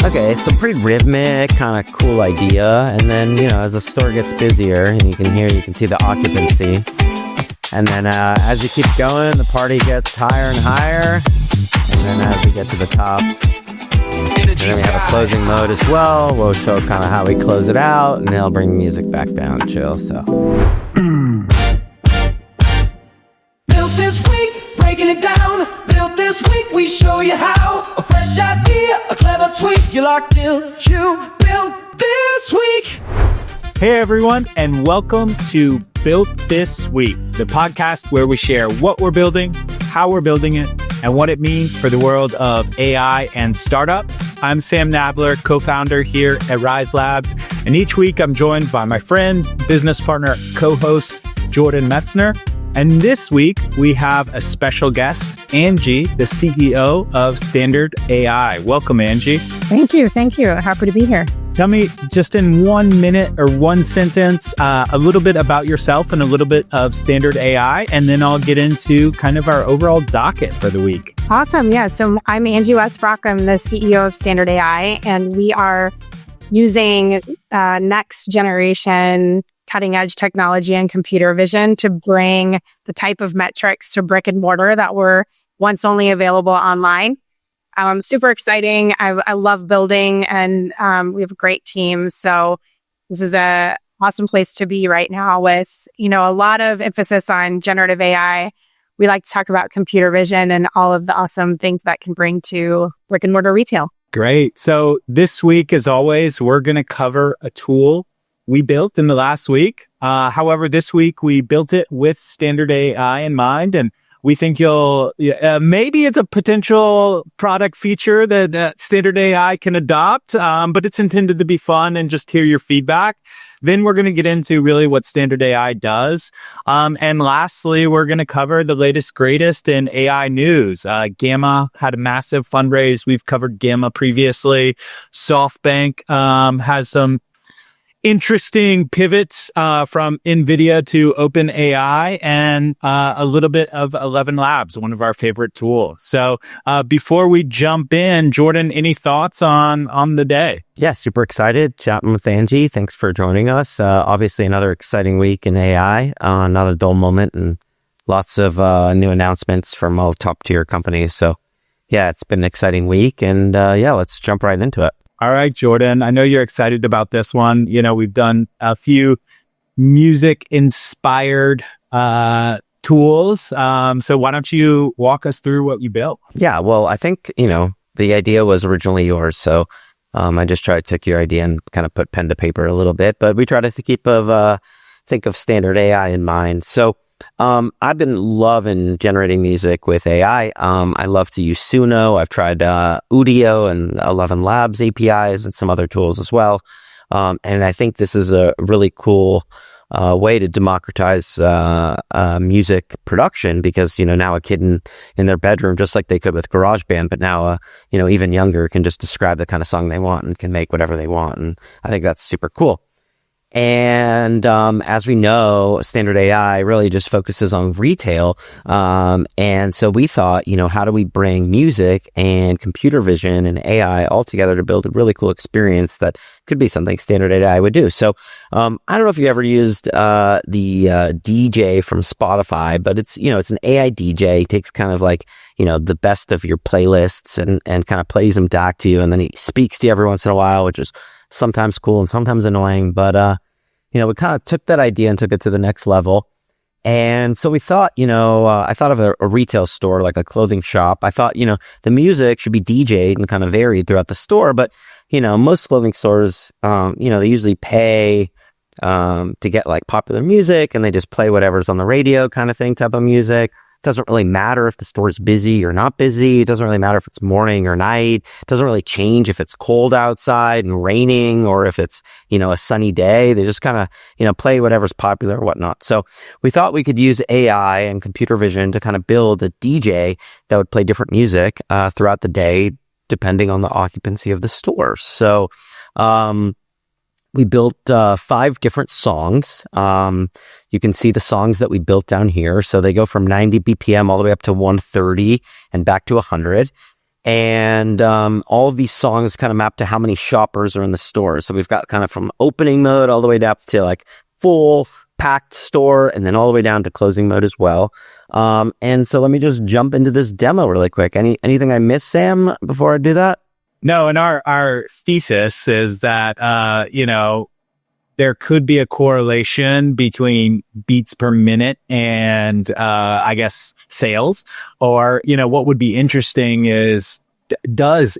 Okay, so pretty rhythmic, kind of cool idea. And then, as the store gets busier, and you can see the occupancy. And then as you keep going, the party gets higher and higher. And then as we get to the top, and then we have a closing mode as well. We'll show kind of how we close it out, and then I'll bring the music back down, chill, so. Built this week, breaking it down. Built this week, we show you how. A fresh idea, a clever tweak. You locked in, you built this week. Hey everyone, and welcome to Built This Week, the podcast where we share what we're building, how we're building it, and what it means for the world of AI and startups. I'm Sam Nadler, co-founder here at ElevenLabs, and each week I'm joined by my friend, business partner, co-host, Jordan Metzner. And this week, we have a special guest, Angie, the CEO of Standard AI. Welcome, Angie. Thank you. Happy to be here. Tell me, just in 1 minute or one sentence, a little bit about yourself and a little bit of Standard AI, and then I'll get into kind of our overall docket for the week. Awesome. Yeah. So I'm Angie Westbrook. I'm the CEO of Standard AI, and we are using next generation cutting edge technology and computer vision to bring the type of metrics to brick and mortar that were once only available online. Super exciting. I love building, and we have a great team. So this is a awesome place to be right now with, a lot of emphasis on generative AI. We like to talk about computer vision and all of the awesome things that can bring to brick and mortar retail. Great. So this week, as always, we're going to cover a tool we built in the last week. However, this week we built it with Standard AI in mind, and we think maybe it's a potential product feature that Standard AI can adopt, but it's intended to be fun and just hear your feedback. Then we're going to get into really what Standard AI does. And lastly, we're going to cover the latest, greatest in AI news. Gamma had a massive fundraise. We've covered Gamma previously. SoftBank has some interesting pivots from Nvidia to OpenAI, and a little bit of ElevenLabs, one of our favorite tools. So before we jump in, Jordan, any thoughts on the day? Yeah, super excited chatting with Angie. Thanks for joining us. Obviously, another exciting week in AI, not a dull moment, and lots of new announcements from all top tier companies. So yeah, it's been an exciting week, and let's jump right into it. All right, Jordan, I know you're excited about this one. We've done a few music-inspired tools. So why don't you walk us through what you built? Yeah, well, I think, the idea was originally yours. So I just tried to take your idea and kind of put pen to paper a little bit. But we try to think of Standard AI in mind. So I've been loving generating music with AI. I love to use Suno. I've tried Udio and ElevenLabs APIs and some other tools as well. And I think this is a really cool way to democratize music production, because now a kid in their bedroom, just like they could with GarageBand, but now even younger, can just describe the kind of song they want and can make whatever they want. And I think that's super cool. And as we know, Standard AI really just focuses on retail. And so we thought, how do we bring music and computer vision and AI all together to build a really cool experience that could be something Standard AI would do? So I don't know if you ever used the DJ from Spotify, but it's an AI DJ. He takes kind of like, the best of your playlists and kind of plays them back to you. And then he speaks to you every once in a while, which is sometimes cool and sometimes annoying, but we kind of took that idea and took it to the next level. And so we thought, I thought of a retail store, like a clothing shop. I thought, the music should be DJ'd and kind of varied throughout the store. But, most clothing stores, they usually pay to get like popular music, and they just play whatever's on the radio kind of thing, type of music. It doesn't really matter if the store is busy or not busy. It doesn't really matter if it's morning or night. It doesn't really change if it's cold outside and raining or if it's, a sunny day. They just kind of, play whatever's popular or whatnot. So we thought we could use AI and computer vision to kind of build a DJ that would play different music throughout the day, depending on the occupancy of the store. So we built 5 different songs. You can see the songs that we built down here. So they go from 90 BPM all the way up to 130 and back to 100. And all of these songs kind of map to how many shoppers are in the store. So we've got kind of from opening mode all the way down to like full packed store, and then all the way down to closing mode as well. And so let me just jump into this demo really quick. Anything I missed, Sam, before I do that? No, and our thesis is that, there could be a correlation between beats per minute and, I guess, sales. Or, what would be interesting is, does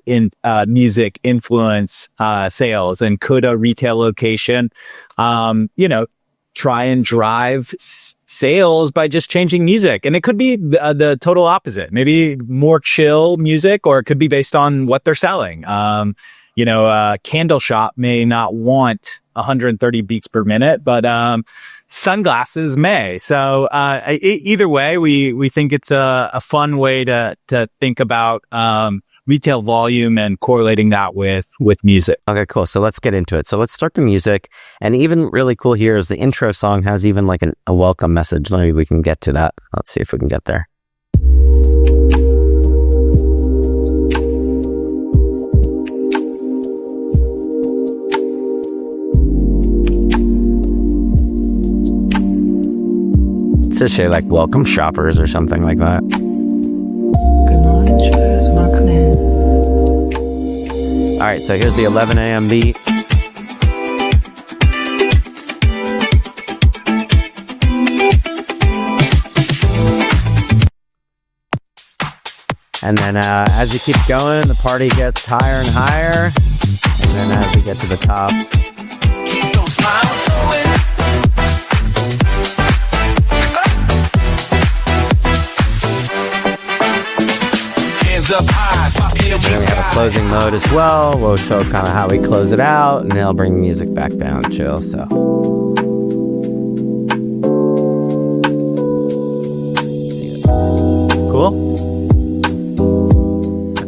music influence sales? And could a retail location, try and drive sales by just changing music? And it could be the total opposite, maybe more chill music, or it could be based on what they're selling. A candle shop may not want 130 beats per minute, but sunglasses may. So either way, we think it's a fun way to think about retail volume and correlating that with music. Okay, cool. So let's get into it. So let's start the music. And even really cool here is the intro song has even like a welcome message. Maybe we can get to that. Let's see if we can get there. To say like welcome shoppers or something like that. All right, so here's the 11 a.m. beat. And then as you keep going, the party gets higher and higher. And then as we get to the top, Keep those smiles going. Hands up high, popping in the then we have a sky. closing mode as well. We'll show kind of how we close it out, and they'll bring music back down, chill. So cool.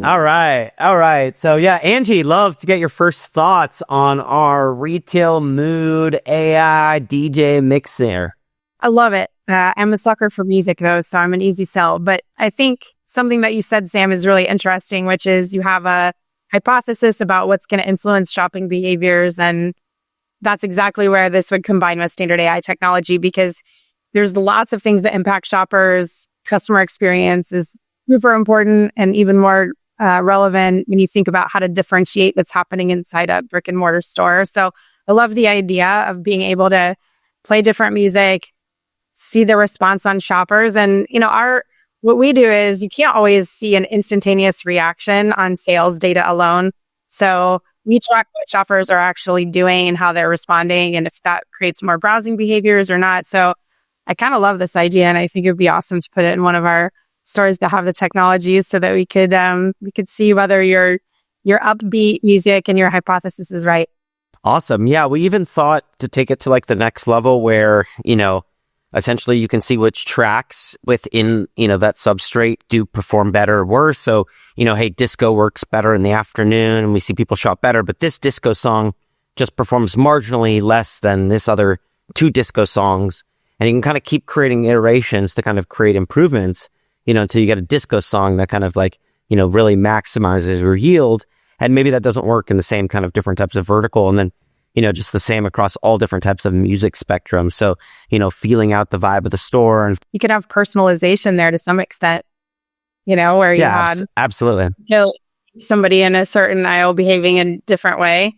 All right. So yeah, Angie, love to get your first thoughts on our retail mood AI DJ mixer. I love it. I'm a sucker for music though, so I'm an easy sell. But I think something that you said, Sam, is really interesting, which is you have a hypothesis about what's going to influence shopping behaviors. And that's exactly where this would combine with standard AI technology, because there's lots of things that impact shoppers. Customer experience is super important and even more relevant when you think about how to differentiate what's happening inside a brick and mortar store. So I love the idea of being able to play different music, see the response on shoppers. And, what we do is you can't always see an instantaneous reaction on sales data alone. So we track what shoppers are actually doing and how they're responding, and if that creates more browsing behaviors or not. So I kind of love this idea, and I think it would be awesome to put it in one of our stores that have the technologies so that we could see whether your upbeat music and your hypothesis is right. Awesome. Yeah, we even thought to take it to like the next level where, essentially you can see which tracks within, that substrate do perform better or worse. So, hey, disco works better in the afternoon and we see people shop better, but this disco song just performs marginally less than this other two disco songs. And you can kind of keep creating iterations to kind of create improvements, until you get a disco song that kind of like, really maximizes your yield. And maybe that doesn't work in the same kind of different types of vertical. And then, just the same across all different types of music spectrum. So, feeling out the vibe of the store. And You could have personalization there to some extent, where you had absolutely. Somebody in a certain aisle behaving in a different way.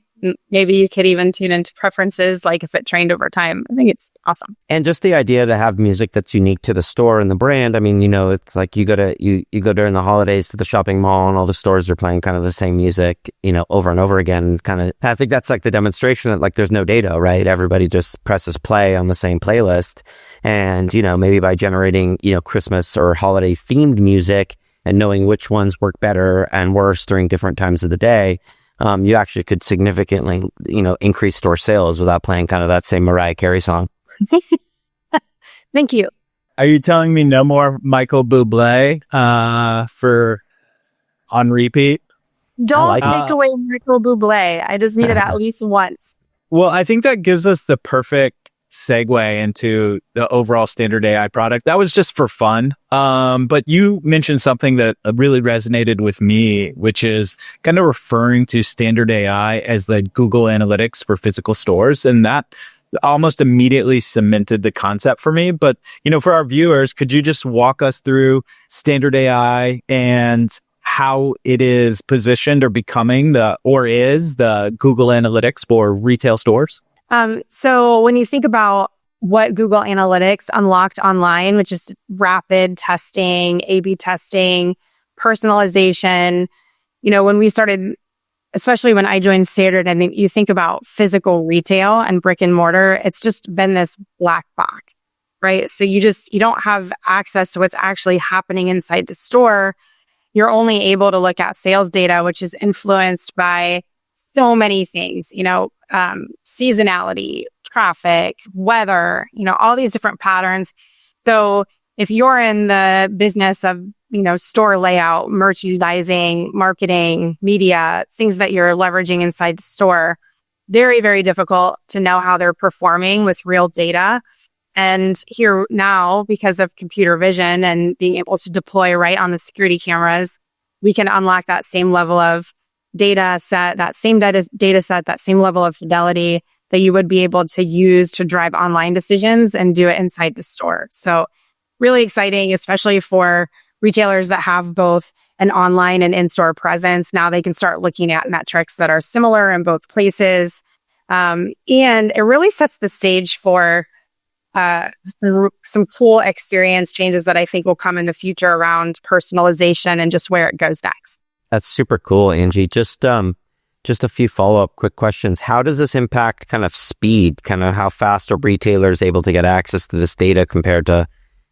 Maybe you could even tune into preferences, like if it trained over time. I think it's awesome. And just the idea to have music that's unique to the store and the brand. I mean, it's like you go during the holidays to the shopping mall and all the stores are playing kind of the same music, over and over again. Kind of, I think that's like the demonstration that like there's no data, right? Everybody just presses play on the same playlist. And, maybe by generating, Christmas or holiday themed music and knowing which ones work better and worse during different times of the day, you actually could significantly, increase store sales without playing kind of that same Mariah Carey song. Thank you. Are you telling me no more Michael Bublé on repeat? Don't take away Michael Bublé. I just need it at least once. Well, I think that gives us the perfect segue into the overall standard AI product. That was just for fun. But you mentioned something that really resonated with me, which is kind of referring to standard AI as the Google Analytics for physical stores. And that almost immediately cemented the concept for me. But, for our viewers, could you just walk us through standard AI and how it is positioned or becoming is the Google Analytics for retail stores? So when you think about what Google Analytics unlocked online, which is rapid testing, A/B testing, personalization, when we started, especially when I joined Standard, and you think about physical retail and brick and mortar, it's just been this black box, right? So you don't have access to what's actually happening inside the store. You're only able to look at sales data, which is influenced by so many things, seasonality, traffic, weather, all these different patterns. So if you're in the business of, store layout, merchandising, marketing, media, things that you're leveraging inside the store, very, very difficult to know how they're performing with real data. And here now, because of computer vision and being able to deploy right on the security cameras, we can unlock that same level of data set, that same data set, that same level of fidelity that you would be able to use to drive online decisions and do it inside the store. So really exciting, especially for retailers that have both an online and in-store presence. Now they can start looking at metrics that are similar in both places. And it really sets the stage for some cool experience changes that I think will come in the future around personalization and just where it goes next. That's super cool, Angie. Just a few follow-up quick questions. How does this impact kind of speed? Kind of how fast are retailers able to get access to this data compared to,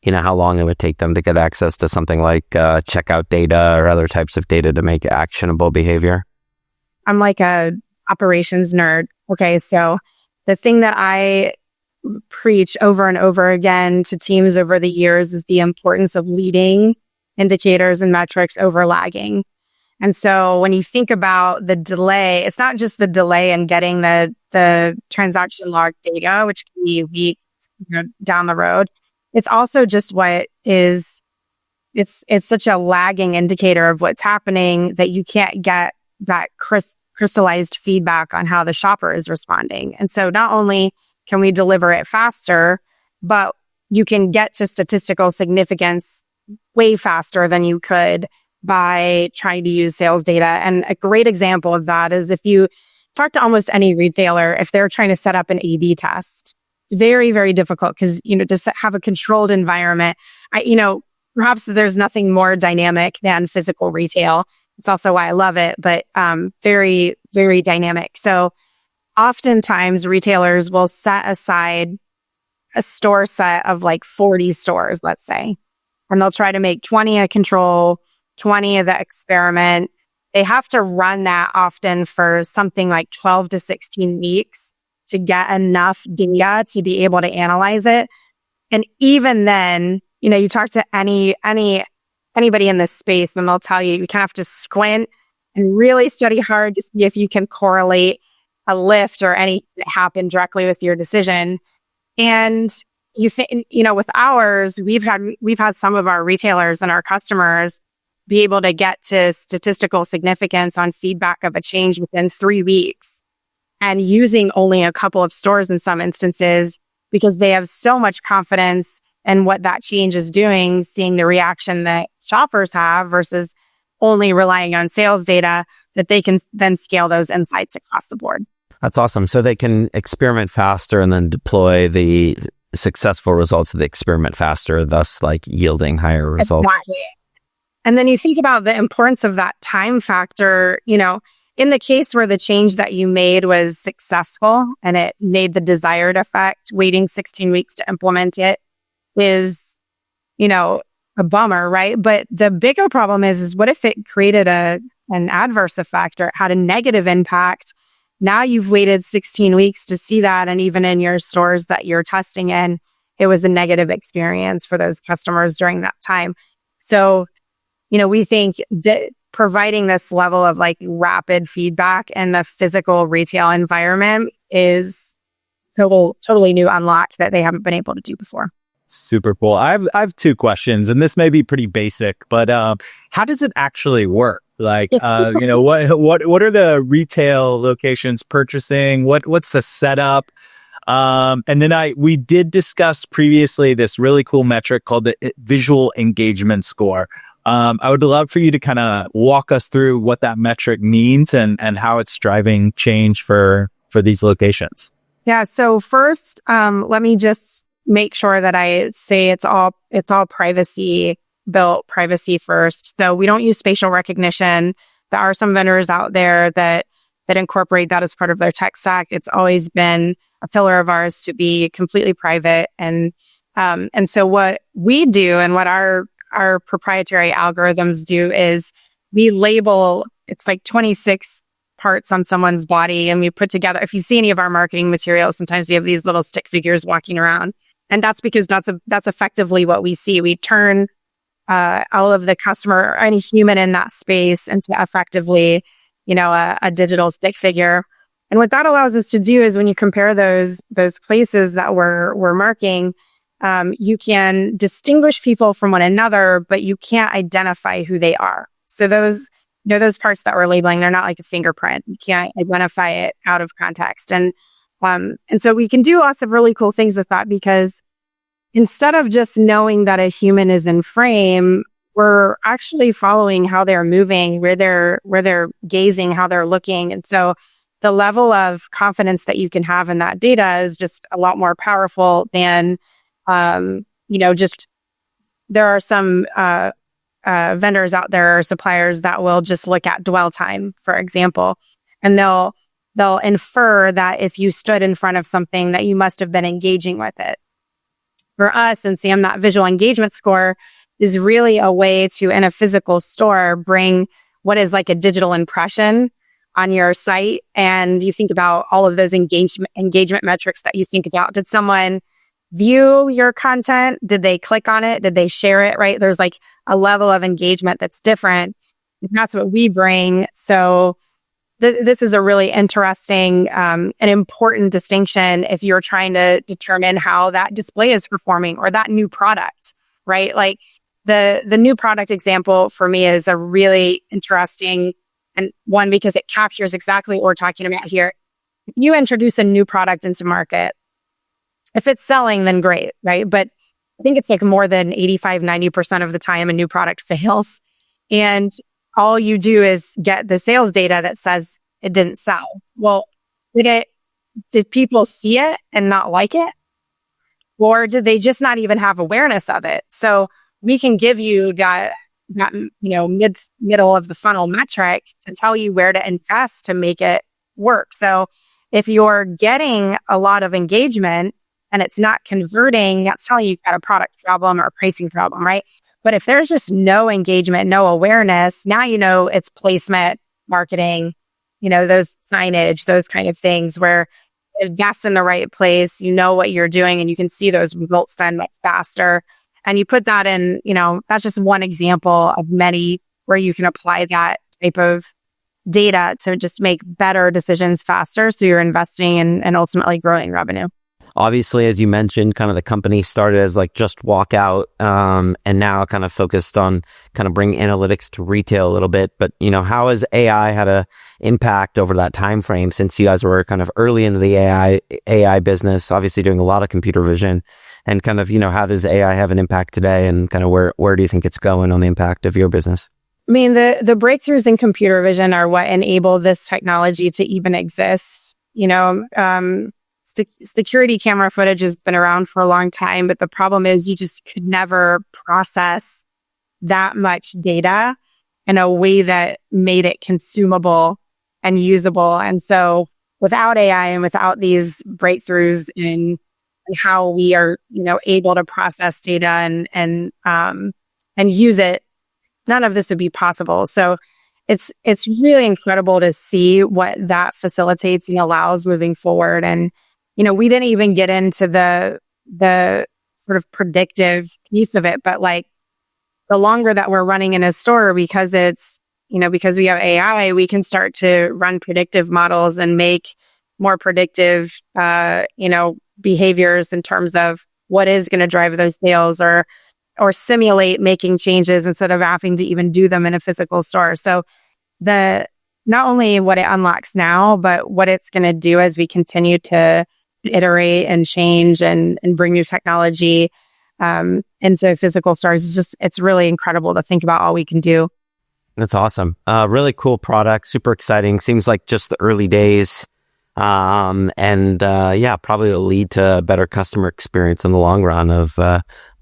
how long it would take them to get access to something like checkout data or other types of data to make actionable behavior? I'm like a operations nerd. Okay, so the thing that I preach over and over again to teams over the years is the importance of leading indicators and metrics over lagging. And so when you think about the delay, it's not just the delay in getting the transaction log data, which can be weeks down the road. It's also just it's such a lagging indicator of what's happening that you can't get that crystallized feedback on how the shopper is responding. And so not only can we deliver it faster, but you can get to statistical significance way faster than you could by trying to use sales data. And a great example of that is if you talk to almost any retailer, if they're trying to set up an A/B test, it's very, very difficult because, to have a controlled environment, perhaps there's nothing more dynamic than physical retail. It's also why I love it, but very, very dynamic. So oftentimes retailers will set aside a store set of like 40 stores, let's say, and they'll try to make 20 a control, 20 of the experiment. They have to run that often for something like 12 to 16 weeks to get enough data to be able to analyze it. And even then, you talk to anybody in this space and they'll tell you kind of have to squint and really study hard to see if you can correlate a lift or anything that happened directly with your decision. And with ours, we've had some of our retailers and our customers be able to get to statistical significance on feedback of a change within 3 weeks and using only a couple of stores in some instances because they have so much confidence in what that change is doing, seeing the reaction that shoppers have versus only relying on sales data, that they can then scale those insights across the board. That's awesome. So they can experiment faster and then deploy the successful results of the experiment faster, thus like yielding higher results. Exactly. And then you think about the importance of that time factor, in the case where the change that you made was successful and it made the desired effect, waiting 16 weeks to implement it is, a bummer, right? But the bigger problem is what if it created an adverse effect or it had a negative impact? Now you've waited 16 weeks to see that. And even in your stores that you're testing in, it was a negative experience for those customers during that time. So, we think that providing this level of like rapid feedback in the physical retail environment is totally new unlock that they haven't been able to do before. Super cool. I have two questions, and this may be pretty basic, but how does it actually work? Like, what are the retail locations purchasing? What's the setup? And then we did discuss previously this really cool metric called the visual engagement score. I would love for you to kind of walk us through what that metric means and how it's driving change for these locations. Yeah. So first, let me just make sure that I say it's all privacy built, privacy first. So we don't use facial recognition. There are some vendors out there that incorporate that as part of their tech stack. It's always been a pillar of ours to be completely private. And so what we do and what our proprietary algorithms do is we label, it's like 26 parts on someone's body, and we put together, if you see any of our marketing materials, sometimes we have these little stick figures walking around. And that's because that's effectively what we see. We turn all of the customer or any human in that space into effectively, a digital stick figure. And what that allows us to do is when you compare those places that we're marking, you can distinguish people from one another, but you can't identify who they are. So those parts that we're labeling, they're not like a fingerprint. You can't identify it out of context. And so we can do lots of really cool things with that, because instead of just knowing that a human is in frame, we're actually following how they're moving, where they're gazing, how they're looking. And so the level of confidence that you can have in that data is just a lot more powerful than, just there are some vendors out there or suppliers that will just look at dwell time, for example, and they'll infer that if you stood in front of something that you must have been engaging with it. For us and Sam, that visual engagement score is really a way to, in a physical store, bring what is like a digital impression on your site. And you think about all of those engagement metrics that you think about. Did someone view your content? Did they click on it? Did they share it? Right? There's like a level of engagement that's different. And that's what we bring. So this is a really interesting and important distinction if you're trying to determine how that display is performing or that new product, right? Like the new product example for me is a really interesting and one because it captures exactly what we're talking about here. If you introduce a new product into market, if it's selling, then great, right? But I think it's like more than 90% of the time a new product fails. And all you do is get the sales data that says it didn't sell. Well, did people see it and not like it? Or did they just not even have awareness of it? So we can give you that middle of the funnel metric to tell you where to invest to make it work. So if you're getting a lot of engagement and it's not converting, that's telling you you've got a product problem or a pricing problem, right? But if there's just no engagement, no awareness, now you know it's placement, marketing, those signage, those kind of things where invest in the right place, you know what you're doing, and you can see those results then much faster. And you put that in, that's just one example of many where you can apply that type of data to just make better decisions faster. So you're investing and ultimately growing revenue. Obviously, as you mentioned, kind of the company started as like just walkout, and now kind of focused on kind of bring analytics to retail a little bit. But, how has AI had a impact over that time frame since you guys were kind of early into the AI business, obviously doing a lot of computer vision, and kind of, how does AI have an impact today, and kind of where do you think it's going on the impact of your business? I mean, the breakthroughs in computer vision are what enable this technology to even exist. Security camera footage has been around for a long time, but the problem is you just could never process that much data in a way that made it consumable and usable. And so without AI and without these breakthroughs in how we are, able to process data and use it, none of this would be possible. So it's really incredible to see what that facilitates and allows moving forward. And we didn't even get into the sort of predictive piece of it, but like the longer that we're running in a store, because it's, because we have AI, we can start to run predictive models and make more predictive, behaviors in terms of what is going to drive those sales, or simulate making changes instead of having to even do them in a physical store. So not only what it unlocks now, but what it's going to do as we continue to iterate and change and bring new technology into physical stores. It's really incredible to think about all we can do. That's awesome. Really cool product. Super exciting. Seems like just the early days. Probably will lead to a better customer experience in the long run of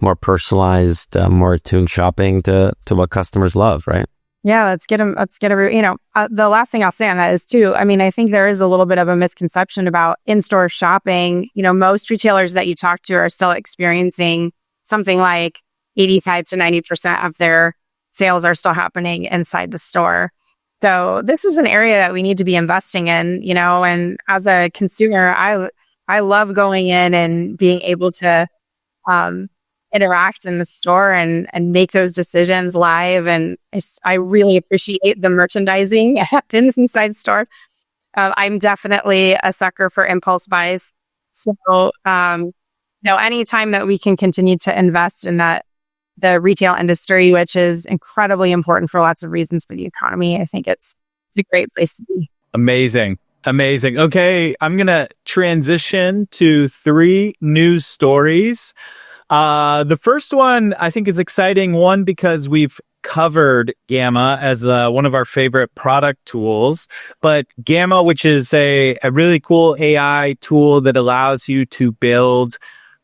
more personalized, more attuned shopping to what customers love, right? Yeah, let's get the last thing I'll say on that is too, I think there is a little bit of a misconception about in-store shopping. Most retailers that you talk to are still experiencing something like 85 to 90% of their sales are still happening inside the store. So this is an area that we need to be investing in, and as a consumer, I love going in and being able to interact in the store and make those decisions live. And I really appreciate the merchandising that happens inside stores. I'm definitely a sucker for impulse buys. So, anytime that we can continue to invest in the retail industry, which is incredibly important for lots of reasons for the economy, I think it's a great place to be. Amazing. Okay, I'm going to transition to 3 news stories. The first one I think is exciting, one, because we've covered Gamma as one of our favorite product tools, but Gamma, which is a really cool AI tool that allows you to build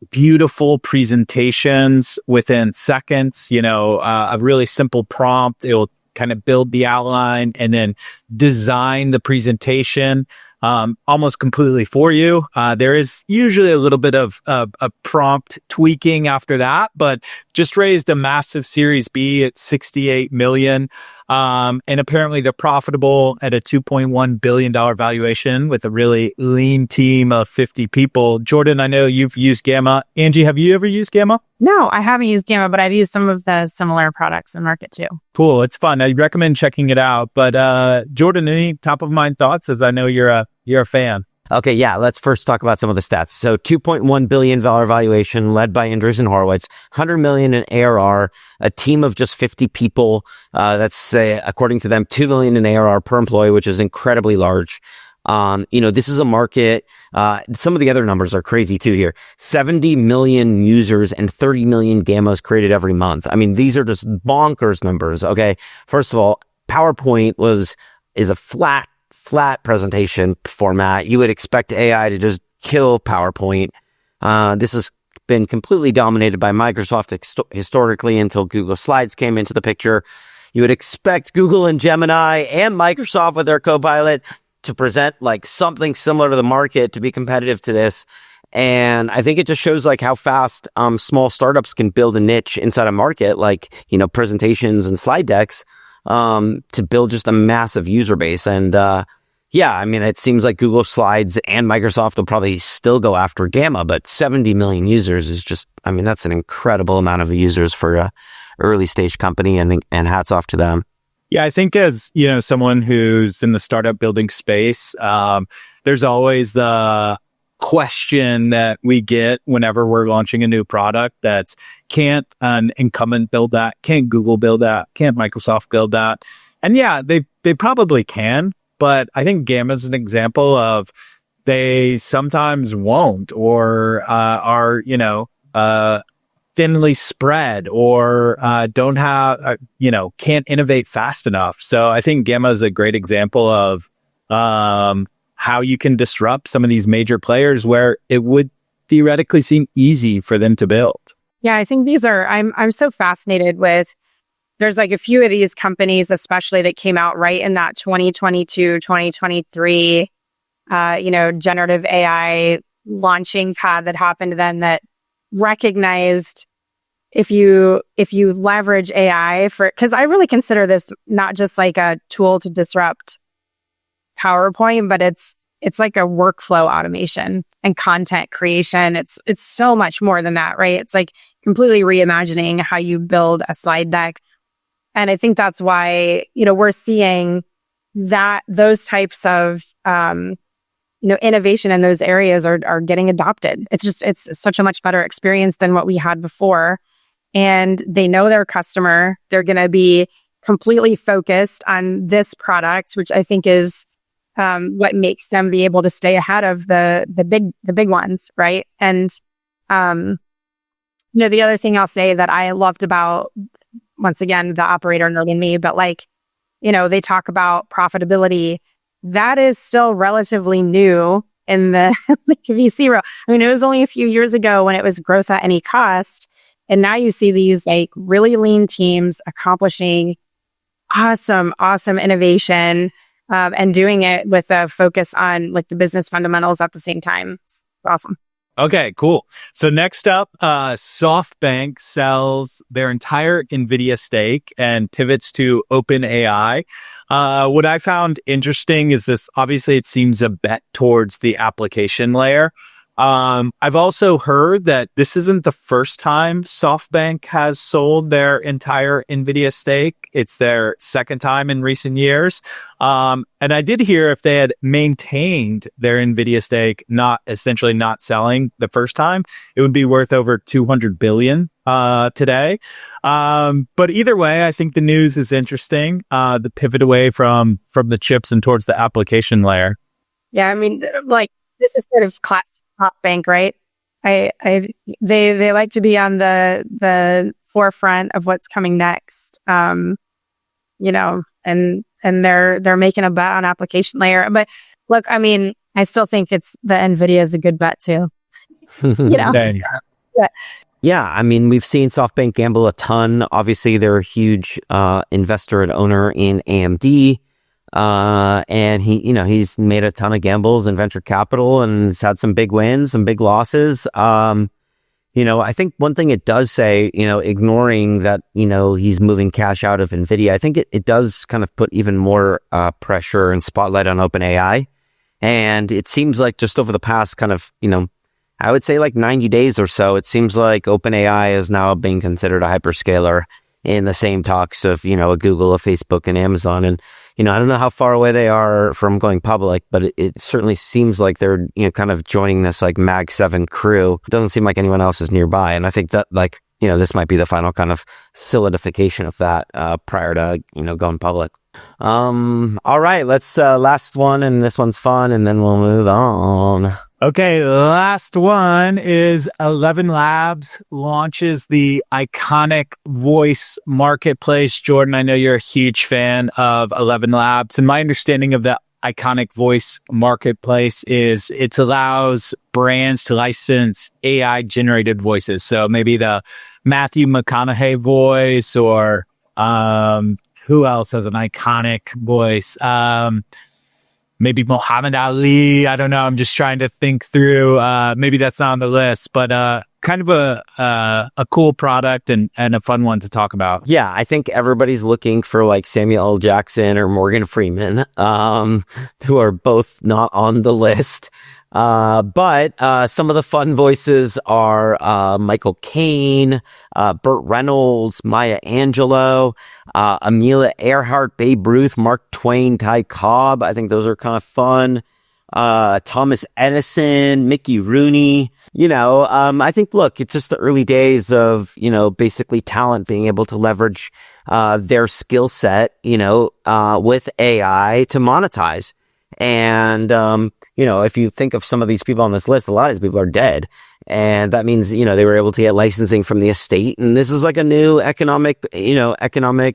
beautiful presentations within seconds, a really simple prompt. It'll kind of build the outline and then design the presentation almost completely for you. There is usually a little bit of a prompt tweaking after that, but just raised a massive Series B at $68 million. And apparently they're profitable at a $2.1 billion valuation with a really lean team of 50 people. Jordan, I know you've used Gamma. Angie, have you ever used Gamma? No, I haven't used Gamma, but I've used some of the similar products in market too. Cool. It's fun. I recommend checking it out. But Jordan, any top of mind thoughts, as I know you're a fan? Okay, yeah, let's first talk about some of the stats. So $2.1 billion valuation led by Andreessen Horowitz, $100 million in ARR, a team of just 50 people. That's, according to them, $2 million in ARR per employee, which is incredibly large. This is a market. Some of the other numbers are crazy too here. 70 million users and 30 million Gammas created every month. These are just bonkers numbers. Okay. First of all, PowerPoint is a flat presentation format. You would expect AI to just kill PowerPoint. This has been completely dominated by Microsoft historically until Google Slides came into the picture. You would expect Google and Gemini and Microsoft with their Copilot to present like something similar to the market to be competitive to this. And I think it just shows like how fast small startups can build a niche inside a market, like, presentations and slide decks, to build just a massive user base. And it seems like Google Slides and Microsoft will probably still go after Gamma, but 70 million users is just, that's an incredible amount of users for a early stage company, and hats off to them. Yeah, I think as, someone who's in the startup building space, there's always the question that we get whenever we're launching a new product that's, can't an incumbent build that? Can't Google build that? Can't Microsoft build that? And yeah, they probably can, but I think Gamma is an example of they sometimes won't, or are, thinly spread, or don't have, can't innovate fast enough. So I think Gamma is a great example of how you can disrupt some of these major players where it would theoretically seem easy for them to build. Yeah, I think I'm so fascinated with, there's like a few of these companies, especially that came out right in that 2022, 2023, generative AI launching pad that happened then, that recognized if you leverage AI because I really consider this not just like a tool to disrupt PowerPoint, but it's like a workflow automation and content creation. It's so much more than that, right? It's like completely reimagining how you build a slide deck. And I think that's why, we're seeing that those types of innovation in those areas are getting adopted. It's such a much better experience than what we had before. And they know their customer. They're going to be completely focused on this product, which I think is what makes them be able to stay ahead of the big ones, right? And the other thing I'll say that I loved about, once again, the operator nerd in me, but they talk about profitability. That is still relatively new in the VC world. I mean, it was only a few years ago when it was growth at any cost. And now you see these really lean teams accomplishing awesome innovation and doing it with a focus on the business fundamentals at the same time. It's awesome. Okay, cool. So next up, SoftBank sells their entire Nvidia stake and pivots to OpenAI. What I found interesting is this, obviously it seems a bet towards the application layer. I've also heard that this isn't the first time SoftBank has sold their entire Nvidia stake. It's their second time in recent years. And I did hear if they had maintained their Nvidia stake, not selling the first time, it would be worth over $200 billion today. But either way, I think the news is interesting. The pivot away from the chips and towards the application layer. Yeah, I mean, this is sort of classic SoftBank, right? They like to be on the forefront of what's coming next. And they're making a bet on application layer. But look, I mean, I still think the Nvidia is a good bet too. Same. Yeah, I mean, we've seen SoftBank gamble a ton. Obviously, they're a huge investor and owner in AMD. And he's made a ton of gambles in venture capital and has had some big wins, some big losses. I think one thing it does say, ignoring that, he's moving cash out of Nvidia, I think it does kind of put even more pressure and spotlight on OpenAI. And it seems like just over the past kind of, I would say 90 days or so, it seems like OpenAI is now being considered a hyperscaler in the same talks of, a Google, a Facebook, and Amazon. And, I don't know how far away they are from going public, but it certainly seems like they're, kind of joining this Mag 7 crew. It doesn't seem like anyone else is nearby. And I think that this might be the final kind of solidification of that prior to, going public. All right, let's last one, and this one's fun, and then we'll move on. Okay, last one is ElevenLabs launches the iconic voice marketplace. Jordan, I know you're a huge fan of ElevenLabs, and my understanding of the iconic voice marketplace is it allows brands to license AI generated voices. So maybe the Matthew McConaughey voice, or who else has an iconic voice? Maybe Muhammad Ali. I don't know. I'm just trying to think through. Maybe that's not on the list, but kind of a cool product and a fun one to talk about. Yeah, I think everybody's looking for Samuel L. Jackson or Morgan Freeman, who are both not on the list. But some of the fun voices are Michael Caine, Burt Reynolds, Maya Angelou, Amelia Earhart, Babe Ruth, Mark Twain, Ty Cobb. I think those are kind of fun. Thomas Edison, Mickey Rooney. I think, look, it's just the early days of, basically talent being able to leverage their skill set, with AI to monetize. And, if you think of some of these people on this list, a lot of these people are dead. And that means, they were able to get licensing from the estate. And this is a new economic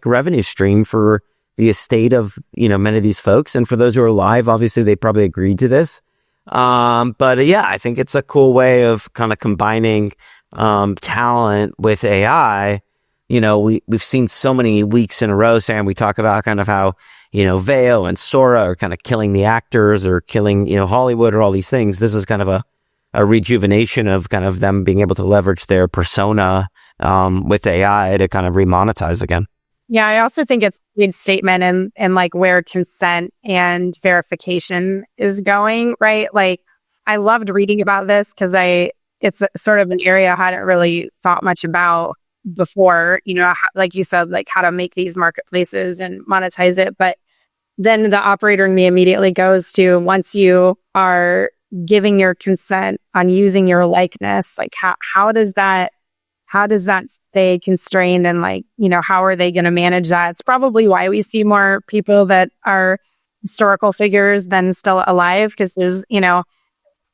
revenue stream for the estate of, many of these folks. And for those who are alive, obviously, they probably agreed to this. But yeah, I think it's a cool way of kind of combining talent with AI. We've seen so many weeks in a row, Sam, we talk about kind of how, Veo and Sora are kind of killing the actors or killing, Hollywood or all these things. This is kind of a rejuvenation of kind of them being able to leverage their persona with AI to kind of remonetize again. Yeah, I also think it's a big statement in where consent and verification is going, right? I loved reading about this because it's sort of an area I hadn't really thought much about before, like you said, how to make these marketplaces and monetize it. But then the operator in me immediately goes to, once you are giving your consent on using your likeness, like how does that stay constrained, and like, how are they going to manage that? It's probably why we see more people that are historical figures than still alive, because there's,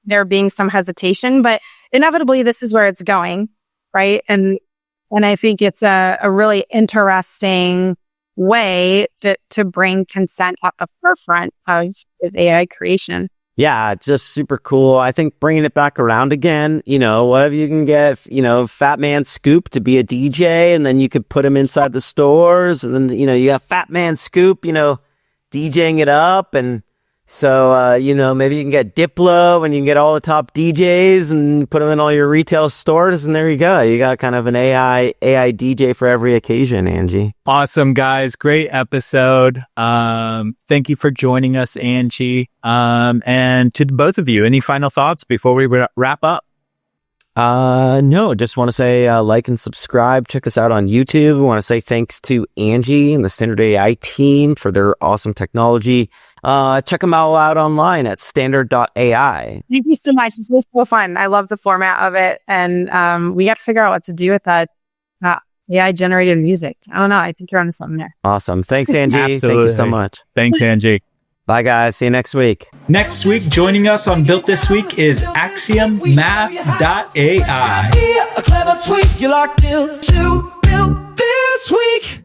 there being some hesitation, but inevitably this is where it's going, right? And I think it's a really interesting way to bring consent at the forefront of AI creation. Yeah, it's just super cool. I think bringing it back around again, what if you can get, Fat Man Scoop to be a DJ, and then you could put him inside the stores, and then, you have Fat Man Scoop, DJing it up. And so, maybe you can get Diplo and you can get all the top DJs and put them in all your retail stores. And there you go. You got kind of an AI DJ for every occasion, Angie. Awesome, guys. Great episode. Thank you for joining us, Angie. And to both of you, any final thoughts before we wrap up? No, just want to say, like and subscribe. Check us out on YouTube. We want to say thanks to Angie and the Standard AI team for their awesome technology. Check them all out online at standard.ai. Thank you so much. This was so fun. I love the format of it. And we got to figure out what to do with that AI generated music. I don't know. I think you're onto something there. Awesome. Thanks, Angie. Thank you so much. Thanks, Angie. Bye, guys. See you next week. Next week, joining us on Built This Week is AxiomMath.ai. A clever tweak, you're locked in to Built This Week.